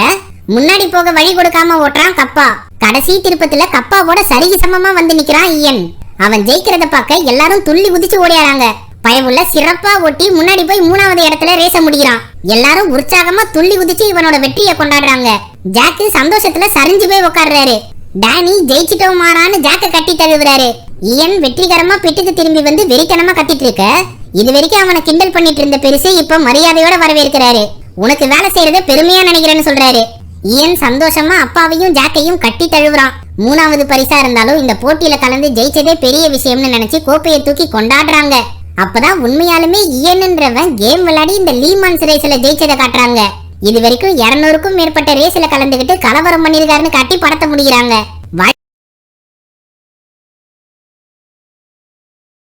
A: முன்னாடி போக வழி கொடுக்காம ஓட்டுறான் கப்பா. கடைசி திருப்பத்துல கப்பாவோட சரிக்கு சமமா வந்து நிக்கிறான் இயன். அவன் ஜெயிக்கிறத பார்க்க எல்லாரும் துள்ளி குதிச்சு ஓடியாராங்க. பயவுள்ள சிறப்பா ஓட்டி முன்னாடி போய் 3வது இடத்துல ரேச முடிகிறான். எல்லாரும் உற்சாகமா துள்ளி குதிச்சு இவனோட வெற்றியை கொண்டாடுறாங்க. ஜாக்கு சந்தோஷத்துல சரிஞ்சு போய் உட்கார்றாரு. டானி ஜெயிச்சிட்டோமாடான்னு ஜாக்க கட்டி தழுவுறாரு. இயன் வெற்றிகரமா பெட்டுக்கு திரும்பி வந்து வெறித்தனமா கத்திட்டு இருக்க இது வரைக்கும் அவனை கிண்டல் பண்ணிட்டு இருந்த பெருசு இப்ப மரியாதையோட வரவேற்கிறாரு. உனக்கு வேலை செய்யறத பெருமையா நினைக்கிறேன்னு சொல்றாரு. இயன் சந்தோஷமா அப்பாவையும் ஜாக்கையும் கட்டி தழுவுறான். 3வது பரிசா இருந்தாலும் இந்த போட்டியில கலந்து ஜெயிச்சதே பெரிய விஷயம்னு நினைச்சு கோப்பையை தூக்கி கொண்டாடுறாங்க. அப்பதான் உண்மையாலுமே இயன்ன்றவன் கேம் விளையாடி இந்த லீமான்ஸ் ரேஸ்ல ஜெயிச்சதை காட்டுறாங்க. இது வரைக்கும் 200க்கும் மேற்பட்ட ரேஸ்ல கலந்துகிட்டு கலவரம் பண்ணிருக்காருன்னு காட்டி படத்த முடிகிறாங்க.